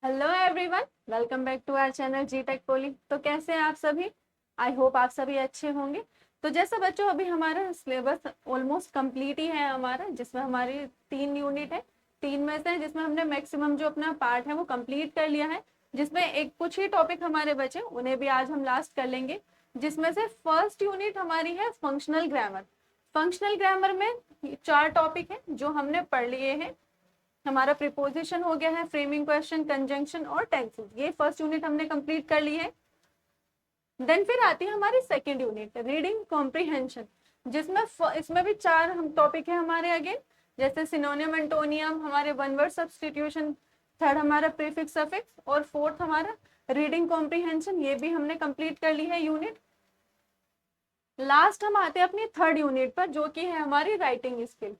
Hello everyone, welcome back to our channel G Tech Poly. तो कैसे हैं आप सभी? आई होप आप सभी अच्छे होंगे। तो जैसे बच्चों, अभी हमारा सिलेबस ऑलमोस्ट कंप्लीट ही है हमारा, जिसमें हमारी 3 यूनिट है। 3 में से जिसमें हमने मैक्सिमम जो अपना पार्ट है वो कंप्लीट कर लिया है, जिसमें एक कुछ ही टॉपिक हमारे बचे, उन्हें भी आज हम लास्ट कर लेंगे। जिसमें से फर्स्ट यूनिट हमारी है फंक्शनल ग्रामर। फंक्शनल ग्रामर में 4 टॉपिक है जो हमने पढ़ लिए हैं। हमारा प्रीपोजिशन हो गया है, फ्रेमिंग क्वेश्चन, कंजंक्शन और टेंसेस। ये फर्स्ट यूनिट हमने कंप्लीट कर ली है। देन फिर आती है हमारी सेकंड यूनिट, रीडिंग कॉम्प्रिहेंशन, जिसमें इसमें भी 4 हम टॉपिक है हमारे अगेन, जैसे सिनोनिम, एंटोनियम, हमारे वन वर्ड सब्स्टिट्यूशन, थर्ड हमारा प्रीफिक्स सफिक्स और फोर्थ हमारा रीडिंग कॉम्प्रिहेंशन। ये भी हमने कंप्लीट कर ली है यूनिट। लास्ट हम आते हैं अपनी थर्ड यूनिट पर, जो कि है हमारी राइटिंग स्किल।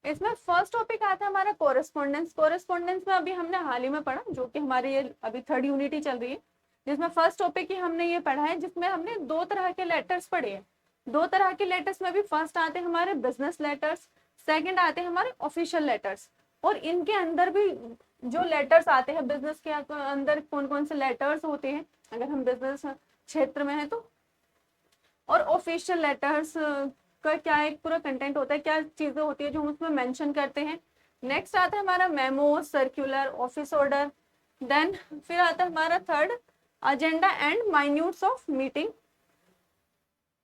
इसमें फर्स्ट टॉपिक आता है हमारा कोरेस्पोंडेंस। कोरेस्पोंडेंस में अभी हमने हाल ही में पढ़ा, जो कि हमारी ये अभी थर्ड यूनिट ही चल रही है, जिसमें फर्स्ट टॉपिक ही हमने ये पढ़ा है, जिसमें हमने 2 तरह के लेटर्स पढ़े हैं। 2 तरह के लेटर्स में भी फर्स्ट आते हैं हमारे बिजनेस लेटर्स, सेकंड आते हैं हमारे ऑफिशियल लेटर्स। और इनके अंदर भी जो लेटर्स आते हैं बिजनेस के अंदर, कौन कौन से लेटर्स होते हैं अगर हम बिजनेस क्षेत्र में है तो, और ऑफिशियल लेटर्स का क्या एक पूरा कंटेंट होता है, क्या चीजें होती है जो हम उसमें मेंशन करते हैं। नेक्स्ट आता है हमारा memo, circular, office order. Then फिर आता है हमारा third, agenda and minutes of meeting.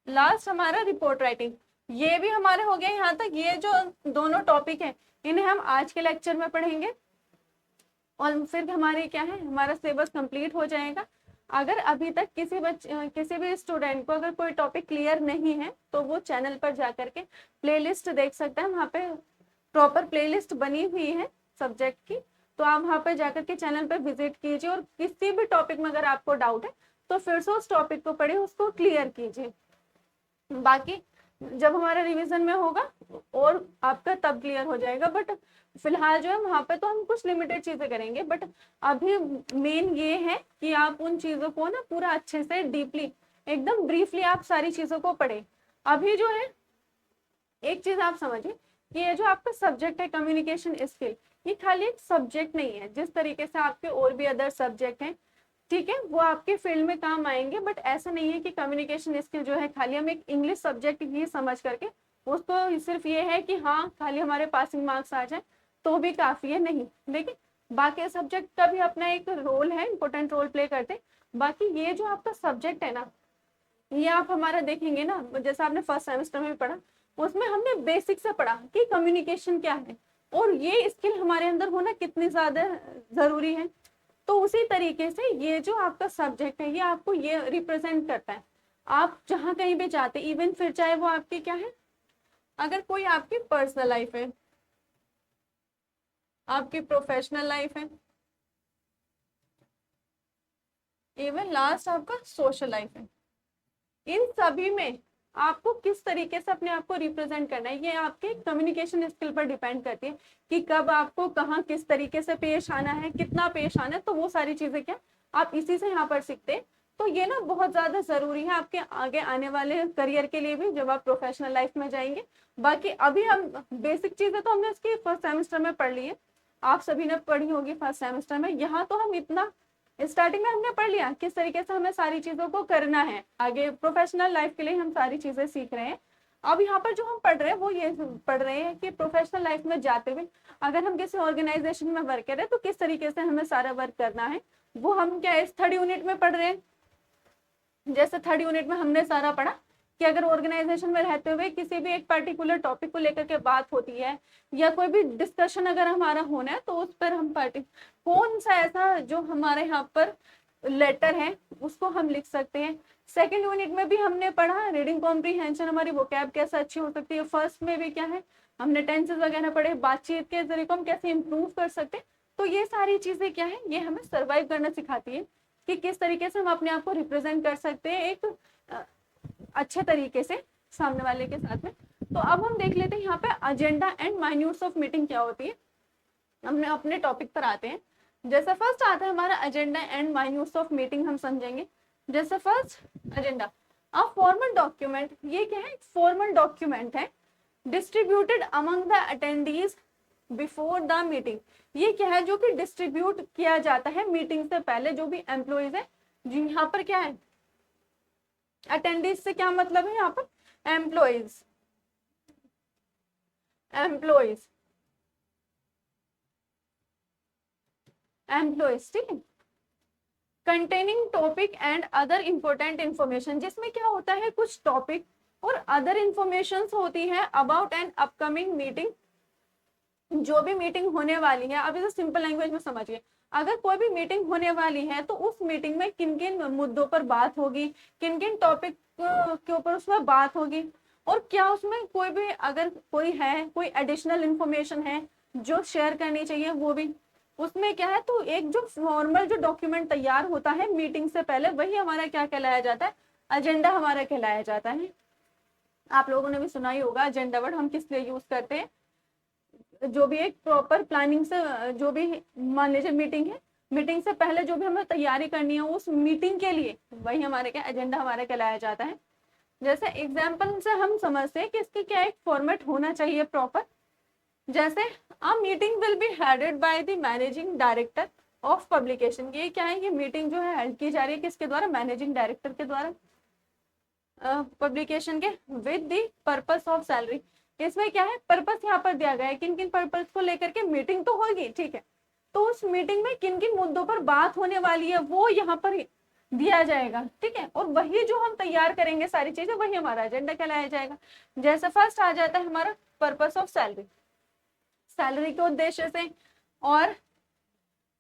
Last हमारा रिपोर्ट राइटिंग। ये भी हमारे हो गए यहाँ तक। ये जो दोनों टॉपिक हैं इन्हें हम आज के लेक्चर में पढ़ेंगे और फिर हमारे क्या है, हमारा सिलेबस कंप्लीट हो जाएगा। अगर अभी तक किसी भी स्टूडेंट को अगर कोई टॉपिक क्लियर नहीं है तो वो चैनल पर जाकर के प्लेलिस्ट देख सकता है। वहाँ पे प्रॉपर प्लेलिस्ट बनी हुई है सब्जेक्ट की, तो आप वहाँ पे जाकर के चैनल पर विजिट कीजिए और किसी भी टॉपिक में अगर आपको डाउट है तो फिर से उस टॉपिक को पढ़िए, उसको क्लियर कीजिए। बाकी जब हमारा रिवीजन में होगा और आपका तब क्लियर हो जाएगा। बट फिलहाल जो है वहां पे तो हम कुछ लिमिटेड चीजें करेंगे, बट अभी मेन ये है कि आप उन चीजों को ना पूरा अच्छे से डीपली, एकदम ब्रीफली आप सारी चीजों को पढ़े। अभी जो है एक चीज आप समझिए कि ये जो आपका सब्जेक्ट है कम्युनिकेशन स्किल, ये खाली एक सब्जेक्ट नहीं है। जिस तरीके से आपके और भी अदर सब्जेक्ट हैं, ठीक है, वो आपके फील्ड में काम आएंगे, बट ऐसा नहीं है कि कम्युनिकेशन स्किल जो है खाली हम एक इंग्लिश सब्जेक्ट ही समझ करके उसको सिर्फ ये है कि हाँ खाली हमारे पासिंग मार्क्स आ जाए तो भी काफी है, नहीं। देखिए बाकी सब्जेक्ट का भी अपना एक रोल है, इंपॉर्टेंट रोल प्ले करते। बाकी ये जो आपका सब्जेक्ट है ना, ये आप हमारा देखेंगे ना, जैसे आपने फर्स्ट सेमेस्टर में भी पढ़ा, उसमें हमने बेसिक से पढ़ा कि कम्युनिकेशन क्या है और ये स्किल हमारे अंदर होना कितनी ज्यादा जरूरी है। तो उसी तरीके से ये जो आपका सब्जेक्ट है ये आपको ये रिप्रेजेंट करता है। आप जहां कहीं भी जाते, इवन फिर चाहे वो आपकी क्या है, अगर कोई आपकी पर्सनल लाइफ है, आपकी प्रोफेशनल लाइफ है, इवन लास्ट आपका सोशल लाइफ है, इन सभी में आपको किस तरीके से अपने आप को रिप्रेजेंट करना है, ये आपके कम्युनिकेशन स्किल पर डिपेंड करती है कि कब आपको कहाँ किस तरीके से पेश आना है, कितना पेश आना है। तो वो सारी चीजें क्या आप इसी से यहाँ पर सीखते हैं। तो ये ना बहुत ज्यादा जरूरी है आपके आगे आने वाले करियर के लिए भी, जब आप प्रोफेशनल लाइफ में जाएंगे। बाकी अभी हम बेसिक चीजें तो हमने इसकी फर्स्ट सेमेस्टर में पढ़ ली है, आप सभी ने पढ़ी होगी फर्स्ट सेमेस्टर में। यहाँ तो हम इतना स्टार्टिंग में हमने पढ़ लिया किस तरीके से हमें सारी चीजों को करना है, आगे प्रोफेशनल लाइफ के लिए हम सारी चीजें सीख रहे हैं। अब यहाँ पर जो हम पढ़ रहे हैं वो ये पढ़ रहे हैं कि प्रोफेशनल लाइफ में जाते हुए अगर हम किसी ऑर्गेनाइजेशन में वर्क करें तो किस तरीके से हमें सारा वर्क करना है, वो हम क्या इस थर्ड यूनिट में पढ़ रहे हैं। जैसे थर्ड यूनिट में हमने सारा पढ़ा कि अगर ऑर्गेनाइजेशन में रहते हुए किसी भी एक पर्टिकुलर टॉपिक को लेकर के बात होती है या कोई भी डिस्कशन अगर हमारा होना है तो उस पर हम कौन सा ऐसा जो हमारे यहाँ पर लेटर है उसको हम लिख सकते हैं। सेकंड यूनिट में भी हमने पढ़ा रीडिंग कॉम्प्रीहेंशन, हमारी वोकैब कैसे अच्छी हो सकती है। फर्स्ट में भी क्या है, हमने टेंसेस वगैरह पढ़े, बातचीत के जरिए को हम कैसे इंप्रूव कर सकते हैं। तो ये सारी चीजें क्या है, ये हमें सर्वाइव करना सिखाती है कि किस तरीके से हम अपने आप को रिप्रेजेंट कर सकते हैं एक अच्छे तरीके से सामने वाले के साथ में। तो अब हम देख लेते हैं यहाँ पे agenda and minutes of meeting क्या होती है। हमने अपने टॉपिक पर आते हैं। जैसे फर्स्ट आता है हमारा agenda and minutes of meeting, हम समझेंगे। जैसे first agenda, a formal document, ये क्या है, फॉर्मल डॉक्यूमेंट है distributed among the attendees before the meeting, ये क्या है, जो कि डिस्ट्रीब्यूट किया जाता है मीटिंग से पहले, जो भी एम्प्लॉइज है, जी यहाँ पर क्या है, अटेंडेंस से क्या मतलब है यहाँ पर, एम्प्लॉइज, एम्प्लॉइज, एम्प्लॉइज, ठीक है। Containing topic and other important information, जिसमें क्या होता है, कुछ टॉपिक और अदर इंफॉर्मेशन होती है अबाउट एन अपकमिंग मीटिंग, जो भी मीटिंग होने वाली है। अब इसे सिंपल लैंग्वेज में समझिए, अगर कोई भी मीटिंग होने वाली है तो उस मीटिंग में किन किन मुद्दों पर बात होगी, किन किन टॉपिक के ऊपर उसमें बात होगी, और क्या उसमें कोई भी अगर कोई है, कोई एडिशनल इंफॉर्मेशन है जो शेयर करनी चाहिए वो भी उसमें क्या है। तो एक जो फॉर्मल जो डॉक्यूमेंट तैयार होता है मीटिंग से पहले, वही हमारा क्या कहलाया जाता है, एजेंडा हमारा कहलाया जाता है। आप लोगों ने भी सुना ही होगा एजेंडा वर्ड हम किस लिए यूज करते हैं, जो भी एक प्रॉपर प्लानिंग से, जो भी मान लीजिए मीटिंग है, मीटिंग से पहले जो भी हमें तैयारी करनी है उस मीटिंग के लिए, वही हमारे क्या एजेंडा हमारा कहलाया जाता है। जैसे एग्जाम्पल से हम समझते हैं कि इसकी क्या एक फॉर्मेट होना चाहिए प्रॉपर, जैसे a meeting will be headed by the managing director of publication, ये क्या है, ये मीटिंग जो है हेल्ड की जा रही है किसके द्वारा, मैनेजिंग डायरेक्टर के द्वारा पब्लिकेशन के, with the purpose of salary. इसमें क्या है, पर्पस यहाँ पर दिया गया है, किन किन पर्पस को लेकर के मीटिंग तो होगी, ठीक है, तो उस मीटिंग में किन किन मुद्दों पर बात होने वाली है वो यहाँ पर दिया जाएगा, ठीक है, और वही जो हम तैयार करेंगे सारी चीजें, वही हमारा एजेंडा कहलाया जाएगा। जैसे फर्स्ट आ जाता है हमारा पर्पस ऑफ सैलरी, सैलरी के उद्देश्य से, और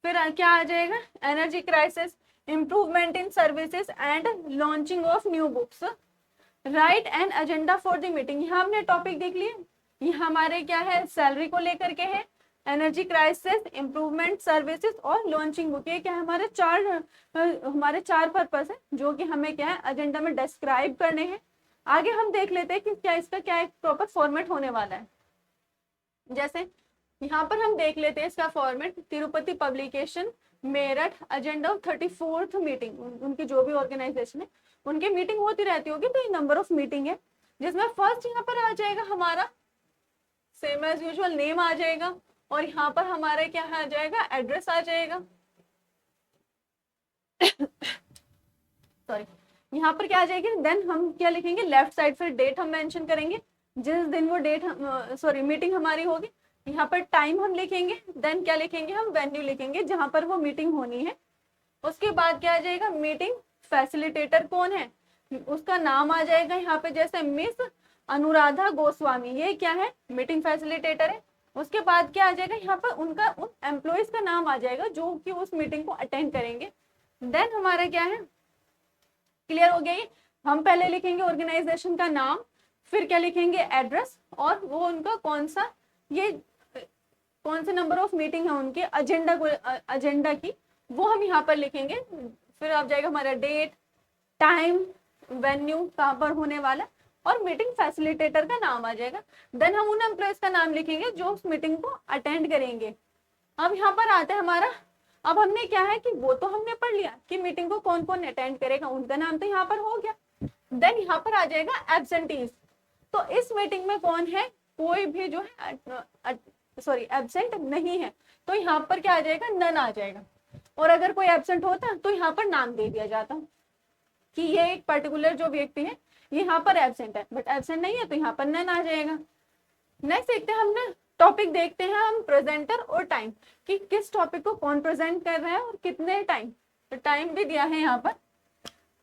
फिर क्या आ जाएगा, energy crisis, improvement in services and launching of new books, right and agenda for the meeting. यहाँ हमने टॉपिक देख लिए, ये हमारे क्या है, सैलरी को लेकर के है, एनर्जी क्राइसिस, इम्प्रूवमेंट सर्विसेज और लॉन्चिंग बुक, ये क्या है, हमारे चार पर्पस है जो कि हमें क्या है एजेंडा में डिस्क्राइब करने हैं। आगे हम देख लेते हैं कि क्या इसका क्या एक प्रॉपर फॉर्मेट होने वाला है। जैसे यहाँ पर हम देख लेते हैं इसका format, Tirupati publication Meerut agenda of 34th meeting, उनकी जो भी ऑर्गेनाइजेशन है उनकी मीटिंग होती रहती होगी, तो ये नंबर ऑफ मीटिंग है, जिसमें फर्स्ट यहाँ पर आ जाएगा हमारा सेम एज यूजुअल नेम आ जाएगा, और यहाँ पर हमारा क्या आ जाएगा, एड्रेस आ जाएगा सॉरी, यहाँ पर क्या आ जाएगी, देन हम क्या लिखेंगे, लेफ्ट साइड फिर डेट हम मेंशन करेंगे, जिस दिन वो डेट मीटिंग हमारी होगी, यहाँ पर टाइम हम लिखेंगे, देन क्या लिखेंगे, हम वेन्यू लिखेंगे जहां पर वो मीटिंग होनी है। उसके बाद क्या आ जाएगा, मीटिंग फैसिलिटेटर कौन है, उसका नाम आ जाएगा यहाँ पे, जैसे मिस अनुराधा गोस्वामी, ये क्या है, मीटिंग फैसिलिटेटर है। उसके बाद क्या आ जाएगा, यहाँ पर उनका उन एम्प्लॉइज का नाम आ जाएगा जो कि उस मीटिंग को अटेंड करेंगे। देन हमारा क्या है, क्लियर हो गया ये, हम पहले लिखेंगे ऑर्गेनाइजेशन का नाम, फिर क्या लिखेंगे, एड्रेस, और वो उनका कौन सा, ये कौन से नंबर ऑफ मीटिंग है उनके, एजेंडा की वो हम यहाँ पर लिखेंगे। फिर आ जाएगा हमारा डेट, टाइम, वेन्यू कहाँ पर होने वाला, और मीटिंग फैसिलिटेटर का नाम आ जाएगा। देन हम उन एम्प्लॉयज का नाम लिखेंगे जो उस मीटिंग को अटेंड करेंगे। अब यहाँ पर आता है हमारा, अब हमने क्या है कि वो तो हमने पढ़ लिया कि मीटिंग को कौन कौन अटेंड करेगा, उनका नाम तो यहाँ पर हो गया। देन यहाँ पर आ जाएगा एब्सेंटीज, तो इस मीटिंग में कौन है, कोई भी जो है एब्सेंट नहीं है, तो यहाँ पर क्या आ जाएगा, नन आ जाएगा। और अगर कोई एब्सेंट होता तो यहाँ पर नाम दे दिया जाता कि ये एक पर्टिकुलर जो व्यक्ति है यहाँ पर एब्सेंट है, बट एब्सेंट नहीं है तो यहाँ पर नन आ जाएगा। नेक्स्ट देखते हैं, हमने टॉपिक देखते हैं हम प्रेजेंटर और टाइम, कि किस टॉपिक को कौन प्रेजेंट कर रहा है और कितने टाइम, तो टाइम भी दिया है यहाँ पर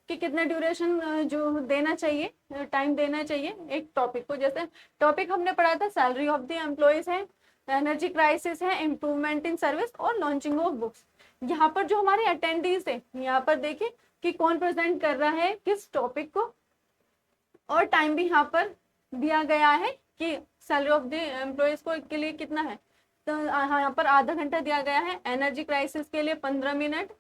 कि कितने ड्यूरेशन जो देना चाहिए, टाइम देना चाहिए एक टॉपिक को। जैसे टॉपिक हमने पढ़ा था सैलरी ऑफ द एम्प्लॉयज है, एनर्जी क्राइसिस है, इम्प्रूवमेंट इन सर्विस और लॉन्चिंग ऑफ बुक्स। यहाँ पर जो हमारे अटेंडीज है, यहाँ पर देखिए कि कौन प्रेजेंट कर रहा है किस टॉपिक को, और टाइम भी यहाँ पर दिया गया है कि सैलरी ऑफ द एम्प्लॉयज को के लिए कितना है, तो यहाँ पर आधा घंटा दिया गया है, एनर्जी क्राइसिस के लिए 15 minute,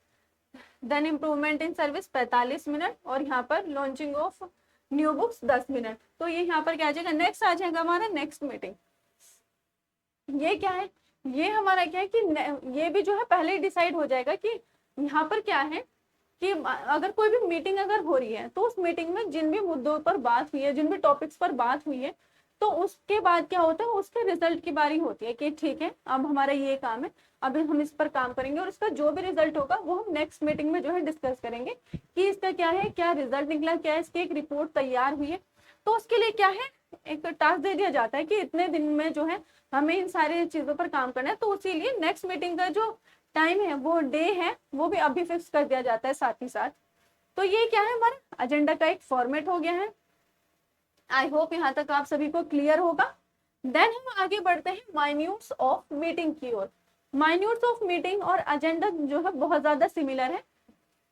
then improvement in service 45 minute, और यहाँ पर launching of new books 10 minute. तो ये यहाँ पर क्या आ जाएगा, नेक्स्ट आ जाएगा हमारा नेक्स्ट मीटिंग। ये क्या है, ये हमारा क्या है कि ये भी जो है पहले ही डिसाइड हो जाएगा कि यहाँ पर क्या है कि अगर कोई भी मीटिंग अगर हो रही है तो उस मीटिंग में जिन भी मुद्दों पर बात हुई है, जिन भी टॉपिक्स पर बात हुई है, तो उसके बाद क्या होता है, उसके रिजल्ट की बारी होती है कि ठीक है अब हमारा ये काम है, अभी हम इस पर काम करेंगे और इसका जो भी रिजल्ट होगा वो हम नेक्स्ट मीटिंग में जो है डिस्कस करेंगे कि इसका क्या है, क्या रिजल्ट निकला, क्या इसकी एक रिपोर्ट तैयार हुई है। तो उसके लिए क्या है, एक टास्क दे दिया जाता है कि इतने दिन में जो है हमें इन सारी चीजों पर काम करना है। तो उसी लिए नेक्स्ट मीटिंग का जो टाइम है, वो डे है, वो भी अभी फिक्स कर दिया जाता है साथ ही साथ। तो ये क्या है, हमारा एजेंडा का एक फॉर्मेट हो गया है। आई होप यहाँ तक आप सभी को क्लियर होगा। देन हम आगे बढ़ते हैं माइन्यूट्स ऑफ मीटिंग की ओर। माइन्यूट्स ऑफ मीटिंग और एजेंडा जो है बहुत ज्यादा सिमिलर है,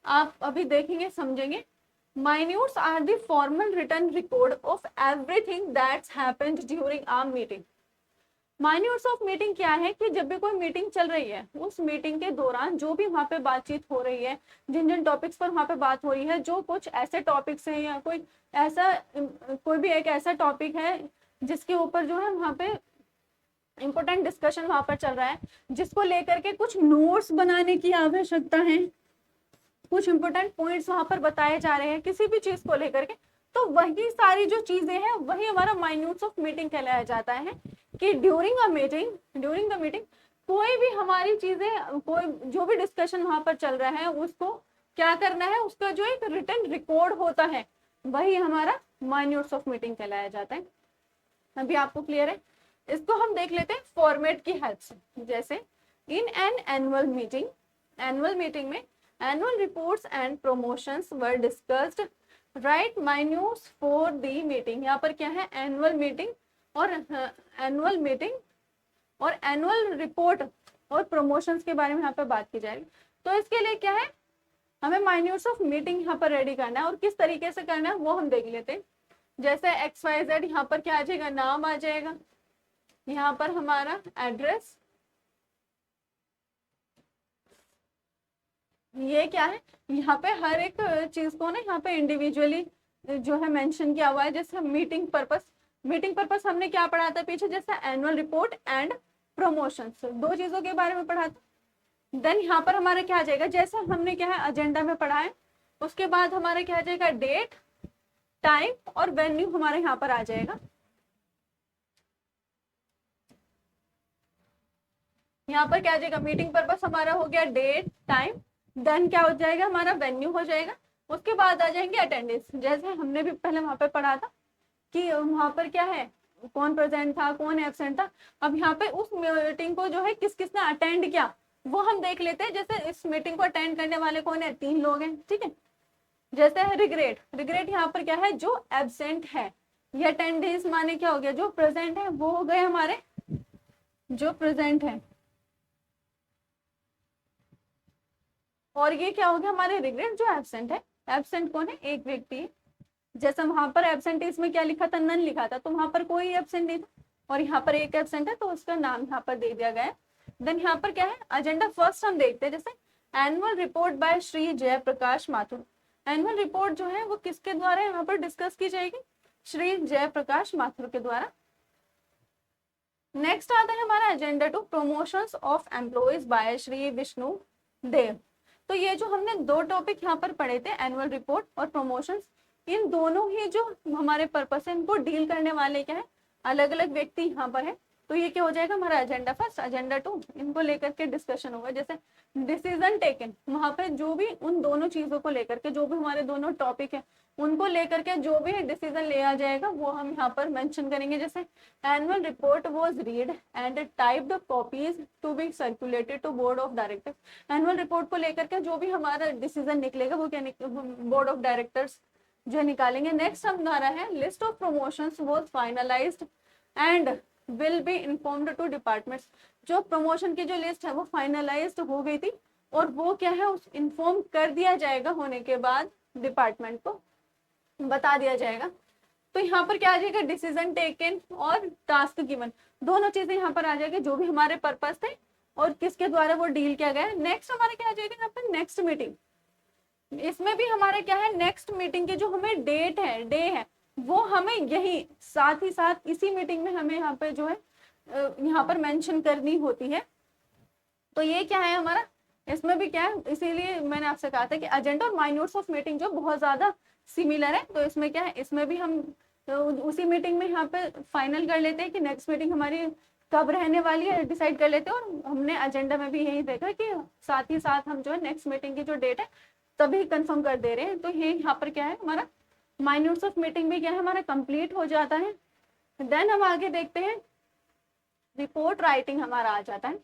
आप अभी देखेंगे समझेंगे। Minutes are the formal written record of everything that's happened during our meeting. Minutes of meeting क्या है कि जब भी कोई मीटिंग चल रही है, उस मीटिंग के दौरान जो भी वहां पे बातचीत हो रही है, जिन जिन टॉपिक्स पर वहां पे बात हो रही है, जो कुछ ऐसे टॉपिक्स हैं या कोई भी एक ऐसा टॉपिक है जिसके ऊपर जो है वहां पे इंपॉर्टेंट डिस्कशन वहां पर चल रहा है, जिसको लेकर के कुछ नोट्स बनाने की आवश्यकता है, कुछ इंपॉर्टेंट पॉइंट्स वहां पर बताए जा रहे हैं किसी भी चीज को लेकर के, तो वही सारी जो चीजें हैं वही हमारा माइन्यूट्स ऑफ मीटिंग कहलाया जाता है। कि ड्यूरिंग द मीटिंग कोई भी हमारी चीजें, कोई जो भी डिस्कशन वहां पर चल रहा है उसको क्या करना है, उसका जो एक रिटन रिकॉर्ड होता है वही हमारा माइन्यूट्स ऑफ मीटिंग कहलाया जाता है। अभी आपको क्लियर है? इसको हम देख लेते हैं फॉर्मेट की हेल्प से। जैसे इन एन एनुअल मीटिंग में annual reports and promotions were discussed, right minutes for the meeting. यहाँ पर क्या है, एनुअल मीटिंग और एनुअल रिपोर्ट और प्रमोशंस के बारे में यहाँ पर बात की जाएगी। तो इसके लिए क्या है, हमें माइन्यूट्स ऑफ मीटिंग यहाँ पर रेडी करना है, और किस तरीके से करना है वो हम देख लेते हैं। जैसे XYZ, यहाँ पर क्या आ जाएगा, नाम आ जाएगा, यहाँ पर हमारा एड्रेस, ये क्या है, यहाँ पे हर एक चीज को ना यहाँ पे इंडिविजुअली जो है मेंशन किया हुआ है। जैसे मीटिंग पर्पस हमने क्या पढ़ा था पीछे, जैसे एनुअल रिपोर्ट एंड प्रमोशंस, दो चीजों के बारे में पढ़ा था। देन यहाँ पर हमारा क्या आ जाएगा, जैसे हमने क्या है एजेंडा में पढ़ा है, उसके बाद हमारा क्या आ जाएगा, डेट, टाइम और वेन्यू हमारे यहाँ पर आ जाएगा। यहाँ पर क्या आ जाएगा, मीटिंग पर्पस हमारा हो गया डेट, टाइम, देन क्या हो जाएगा हमारा वेन्यू हो जाएगा। उसके बाद आ जाएंगे अटेंडेंस, जैसे हमने भी पहले वहां पे पढ़ा था कि वहां पर क्या है, कौन प्रेजेंट था, कौन एब्सेंट था। अब यहाँ पे उस मीटिंग को जो है किस किसने अटेंड किया वो हम देख लेते हैं। जैसे इस मीटिंग को अटेंड करने वाले कौन है, 3 लोग हैं, ठीक है। जैसे है रिग्रेट यहाँ पर क्या है, जो एब्सेंट है। ये अटेंडेंस माने क्या हो गया, जो प्रेजेंट है वो हो गए हमारे जो प्रेजेंट है, और ये क्या हो गया हमारे रिग्रेट जो एब्सेंट है। एब्सेंट कौन है, एक व्यक्ति है। जैसे वहां पर एब्सेंट में क्या लिखा था, नन लिखा था, तो वहां पर कोई एब्सेंट नहीं था, और यहाँ पर एक एब्सेंट है तो उसका नाम यहाँ पर दे दिया गया है। देन यहाँ पर क्या है, एजेंडा फर्स्ट हम देखते हैं। जैसे annual report by Shri Jayaprakash Mathur. Annual report जो है वो किसके द्वारा यहाँ पर डिस्कस की जाएगी, श्री जयप्रकाश माथुर के द्वारा। नेक्स्ट आता है हमारा agenda 2, promotions of employees by Shri Vishnu Dev. तो ये जो हमने 2 टॉपिक यहाँ पर पढ़े थे, एनुअल रिपोर्ट और प्रमोशंस, इन दोनों ही जो हमारे पर्पस है इनको डील करने वाले क्या है, अलग अलग व्यक्ति यहाँ पर है। तो ये क्या हो जाएगा हमारा एजेंडा फर्स्ट, एजेंडा 2, इनको लेकर के डिस्कशन होगा। जैसे डिसीजन टेकन, वहां पे जो भी उन दोनों चीजों को लेकर के, जो भी हमारे दोनों टॉपिक है उनको लेकर के जो भी डिसीजन लिया जाएगा वो हम यहाँ पर मेंशन करेंगे। जैसे annual report was read and typed copies to be circulated to board of directors. Annual report को लेकर के जो भी हमारा डिसीजन निकलेगा वो क्या बोर्ड ऑफ डायरेक्टर्स जो निकालेंगे। नेक्स्ट हमारा है list of promotions was finalized and will be informed to departments. जो प्रमोशन की जो लिस्ट है वो फाइनलाइज्ड हो गई थी और वो क्या है उस इन्फॉर्म कर दिया जाएगा, होने के बाद डिपार्टमेंट को बता दिया जाएगा। तो यहाँ पर क्या आ जाएगा, डिसीजन टेकन और टास्क गिवन, दोनों चीजें यहाँ पर आ जाएगी, जो भी हमारे पर्पस थे और किसके द्वारा वो डील किया गया। नेक्स्ट हमारे क्या आ जाएगा यहाँ पर, नेक्स्ट मीटिंग। इसमें भी हमारा क्या है, नेक्स्ट मीटिंग की जो हमें डेट है, डे है, वो हमें यही साथ ही साथ इसी मीटिंग में हमें यहाँ पे जो है यहाँ पर मेंशन करनी होती है। तो ये क्या है हमारा, इसमें भी क्या है, इसीलिए मैंने आपसे कहा था कि एजेंडा और माइन्यूट्स ऑफ मीटिंग जो बहुत ज्यादा सिमिलर है। तो इसमें क्या है, इसमें भी हम तो उसी मीटिंग में यहाँ पे फाइनल कर लेते हैं कि नेक्स्ट मीटिंग हमारी कब रहने वाली है, डिसाइड कर लेते हैं। और हमने एजेंडा में भी यही देखा कि साथ ही साथ हम जो है नेक्स्ट मीटिंग की जो डेट है तभी कंफर्म कर दे रहे हैं। तो ये यहाँ पर क्या है, हमारा माइन्यूट्स ऑफ मीटिंग भी क्या है हमारा कंप्लीट हो जाता है। देन हम आगे देखते हैं रिपोर्ट राइटिंग हमारा आ जाता है।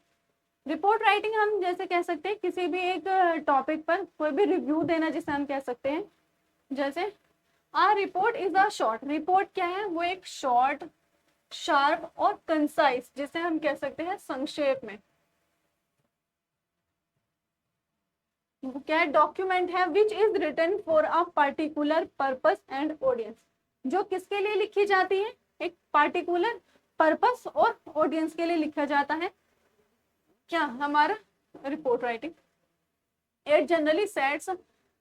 रिपोर्ट राइटिंग हम जैसे कह सकते हैं किसी भी एक टॉपिक पर कोई भी रिव्यू देना, जिसे हम कह सकते हैं जैसे a report is a short. Report क्या है, वो एक शॉर्ट, शार्प और कंसाइज, जिसे हम कह सकते हैं संक्षेप में, क्या डॉक्यूमेंट है which is written for a particular purpose and audience, जो किसके लिए लिखी जाती है, एक पार्टिकुलर पर्पस और ऑडियंस के लिए लिखा जाता है क्या हमारा report writing. It generally sets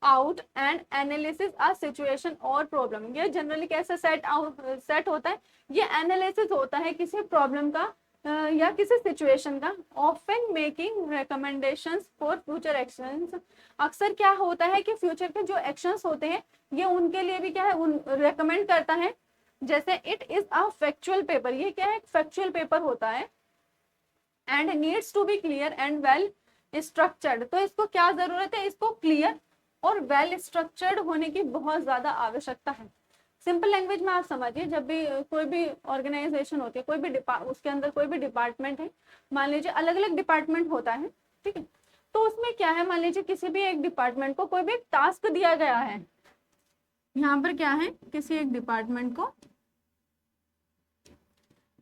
out and analysis a situation और प्रॉब्लम। ये जनरली कैसे सेट होता है, ये एनालिसिस होता है किसी प्रॉब्लम का या किसी सिचुएशन का। Often making recommendations for future actions. अक्सर क्या होता है कि फ्यूचर के जो एक्शंस होते हैं ये उनके लिए भी क्या है, उन रेकमेंड करता है। जैसे it is a factual paper, ये क्या है, फैक्चुअल पेपर होता है। And needs to be clear and well structured, तो इसको क्या जरूरत है, इसको क्लियर और वेल स्ट्रक्चर्ड होने की बहुत ज्यादा आवश्यकता है। सिंपल लैंग्वेज में आप समझिए, जब भी कोई भी ऑर्गेनाइजेशन होती है, कोई भी उसके अंदर कोई भी डिपार्टमेंट है, मान लीजिए अलग अलग डिपार्टमेंट होता है, ठीक है, तो उसमें क्या है, मान लीजिए किसी भी एक डिपार्टमेंट को कोई भी टास्क दिया गया है। यहाँ पर क्या है, किसी एक डिपार्टमेंट को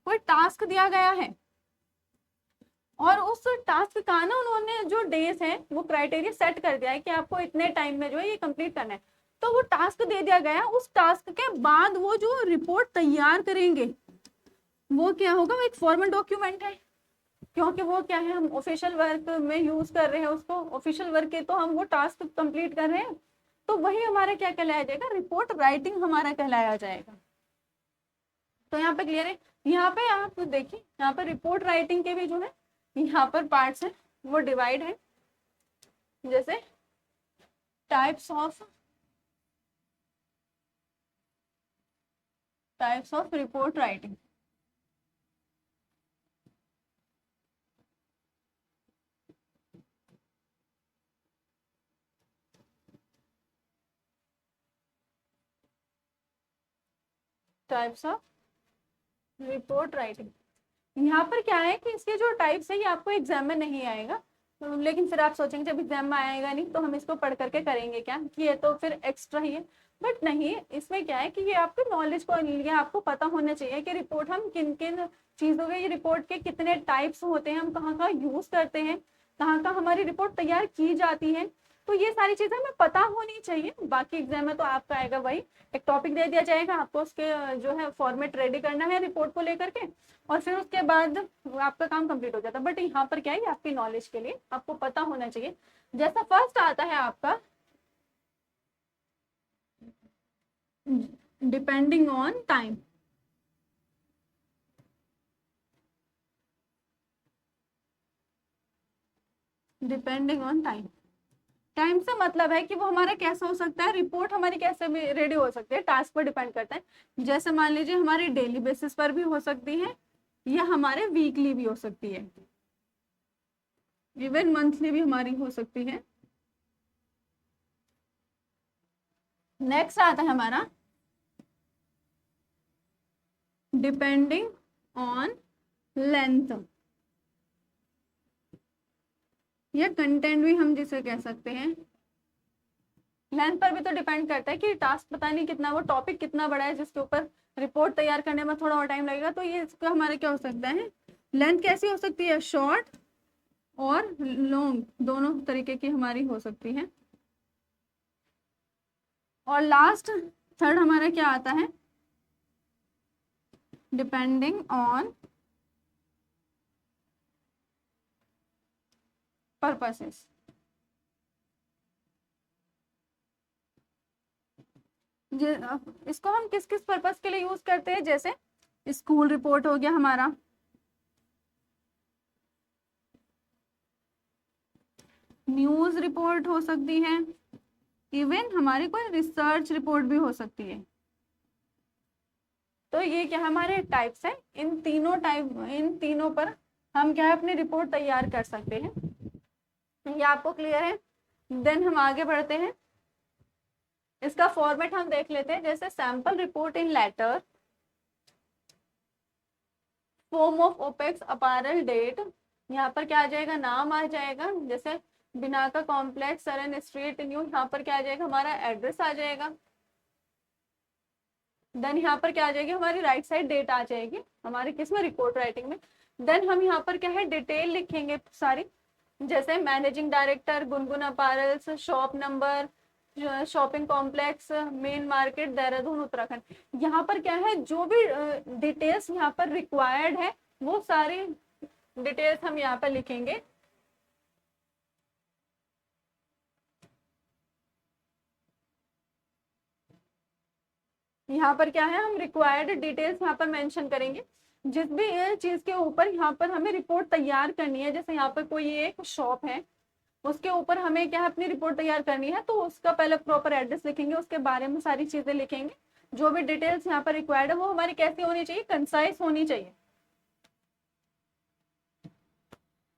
कोई टास्क दिया गया है और उस टास्क का ना उन्होंने जो डेज है वो क्राइटेरिया सेट कर दिया है कि आपको इतने टाइम में जो है ये कंप्लीट करना है। तो वो टास्क दे दिया गया, उस टास्क के बाद वो जो रिपोर्ट तैयार करेंगे वो क्या होगा, वो एक फॉर्मल डॉक्यूमेंट है, क्योंकि वो क्या है, हम ऑफिशियल वर्क में यूज कर रहे हैं उसको, ऑफिशियल वर्क के तो हम वो टास्क कंप्लीट कर रहे हैं, तो वही हमारा क्या कहलाया जाएगा, रिपोर्ट राइटिंग हमारा कहलाया जाएगा। तो यहाँ पे क्लियर है। यहाँ पे आप देखिए, यहाँ पे रिपोर्ट राइटिंग के भी जो है यहाँ पर पार्ट्स हैं वो डिवाइड है, जैसे types of report writing. Types of report writing, यहाँ पर क्या है कि इसके जो टाइप्स है ये आपको एग्जाम में नहीं आएगा, तो लेकिन फिर आप सोचेंगे जब एग्जाम में आएगा नहीं तो हम इसको पढ़ करके करेंगे क्या, कि ये तो फिर एक्स्ट्रा ही है। बट नहीं, इसमें क्या है कि ये आपके नॉलेज को लिए आपको पता होना चाहिए कि रिपोर्ट हम किन किन चीज़ों के, ये रिपोर्ट के कितने टाइप्स होते हैं, हम कहाँ कहाँ यूज करते हैं, कहाँ कहाँ हमारी रिपोर्ट तैयार की जाती है, तो ये सारी चीज़ें हमें पता होनी चाहिए। बाकी एग्जाम में तो आपका आएगा वही, एक टॉपिक दे दिया जाएगा आपको, उसके जो है फॉर्मेट रेडी करना है रिपोर्ट को लेकर के, और फिर उसके बाद आपका काम कंप्लीट हो जाता है। बट यहाँ पर क्या है, आपकी नॉलेज के लिए आपको पता होना चाहिए। जैसा फर्स्ट आता है आपका depending on time. Depending on time, time से मतलब है कि वो हमारा कैसा हो सकता है, रिपोर्ट हमारी कैसे भी रेडी हो सकती है, टास्क पर डिपेंड करता है। जैसे मान लीजिए हमारी डेली बेसिस पर भी हो सकती है या हमारे वीकली भी हो सकती है, इवन मंथली भी हमारी हो सकती है। नेक्स्ट आता है हमारा डिपेंडिंग ऑन लेंथ, या कंटेंट भी हम जिसे कह सकते हैं। लेंथ पर भी तो डिपेंड करता है कि टास्क पता नहीं कितना, वो टॉपिक कितना बड़ा है जिसके ऊपर रिपोर्ट तैयार करने में थोड़ा और टाइम लगेगा, तो ये इसका हमारा क्या हो सकता है, लेंथ कैसी हो सकती है, शॉर्ट और लॉन्ग दोनों तरीके की हमारी हो सकती है। और लास्ट थर्ड हमारा क्या आता है, डिपेंडिंग ऑन पर्पसेस। इसको हम किस किस पर्पस के लिए यूज करते हैं, जैसे स्कूल रिपोर्ट हो गया हमारा, न्यूज रिपोर्ट हो सकती है, इवन हमारी कोई रिसर्च रिपोर्ट भी हो सकती है। तो ये क्या हमारे टाइप्स हैं, इन तीनों पर हम क्या है अपनी रिपोर्ट तैयार कर सकते हैं। ये आपको क्लियर है। देन हम आगे बढ़ते हैं, इसका फॉर्मेट हम देख लेते हैं। जैसे sample report in letter, form of Opex Apparel date, यहाँ पर क्या आ जाएगा, नाम आ जाएगा, जैसे Binaca complex Saran street new, यहाँ पर क्या आ जाएगा, हमारा एड्रेस आ जाएगा। देन यहाँ पर क्या आ जाएगी, हमारी राइट साइड डेट आ जाएगी हमारे किसमें, रिपोर्ट राइटिंग में। देन हम यहाँ पर क्या है डिटेल लिखेंगे सारी, जैसे managing director Gungun apparels, shop number, shopping complex, main market, Dehradun Uttarakhand. यहाँ पर क्या है जो भी डिटेल्स यहाँ पर रिक्वायर्ड है वो सारी डिटेल्स हम यहाँ पर लिखेंगे। यहाँ पर क्या है, हम रिक्वायर्ड डिटेल्स यहाँ पर मेंशन करेंगे। जिस भी चीज के ऊपर यहाँ पर हमें रिपोर्ट तैयार करनी है, जैसे यहाँ पर कोई एक शॉप है उसके ऊपर हमें क्या है अपनी रिपोर्ट तैयार करनी है, तो उसका पहले प्रॉपर एड्रेस लिखेंगे, उसके बारे में सारी चीजें लिखेंगे। जो भी डिटेल्स यहाँ पर रिक्वायर्ड है वो हमारी कैसी होनी चाहिए, कंसाइज होनी चाहिए।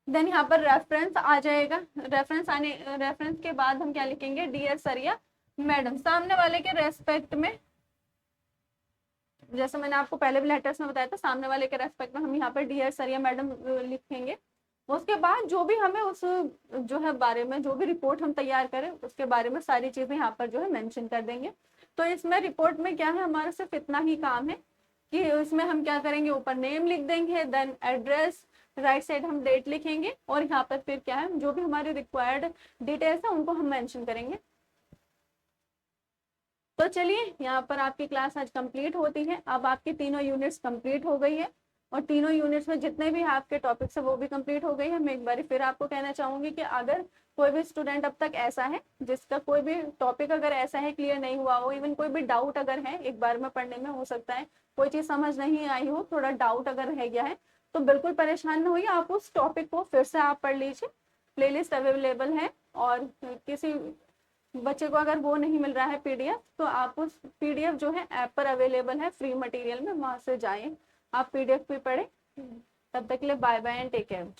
देन यहाँ पर रेफरेंस आ जाएगा, रेफरेंस के बाद हम क्या लिखेंगे, डियर सर या मैडम, सामने वाले के रेस्पेक्ट में। जैसे मैंने आपको पहले भी लेटर्स में बताया था, सामने वाले के रेस्पेक्ट में हम यहाँ पर डियर सर या मैडम लिखेंगे। उसके बाद जो भी हमें उस जो है बारे में, जो भी रिपोर्ट हम तैयार करें उसके बारे में सारी चीजें यहाँ पर जो है मेंशन कर देंगे। तो इसमें रिपोर्ट में क्या है, हमारा सिर्फ इतना ही काम है कि इसमें हम क्या करेंगे, ऊपर नेम लिख देंगे, देन एड्रेस, राइट साइड हम डेट लिखेंगे, और यहाँ पर फिर क्या है जो भी हमारे रिक्वायर्ड डिटेल्स है उनको हम मेंशन करेंगे। तो चलिए यहाँ पर आपकी क्लास आज कंप्लीट होती है। अब आपकी तीनों यूनिट्स कंप्लीट हो गई है, और तीनों यूनिट्स में जितने भी आपके टॉपिक्स है वो भी कंप्लीट हो गई है। मैं एक बार फिर आपको कहना चाहूंगी कि अगर कोई भी स्टूडेंट अब तक ऐसा है जिसका कोई भी टॉपिक अगर ऐसा है क्लियर नहीं हुआ हो, इवन कोई भी डाउट अगर है, एक बार में पढ़ने में हो सकता है कोई चीज समझ नहीं आई हो, थोड़ा डाउट अगर रह गया है, तो बिल्कुल परेशान न होइए, आप उस टॉपिक को फिर से आप पढ़ लीजिए। प्लेलिस्ट अवेलेबल है, और किसी बच्चे को अगर वो नहीं मिल रहा है पीडीएफ, तो आप उस पीडीएफ जो है ऐप पर अवेलेबल है फ्री मटेरियल में, वहां से जाएं, आप पीडीएफ भी पढ़ें। तब तक के लिए bye bye and take care.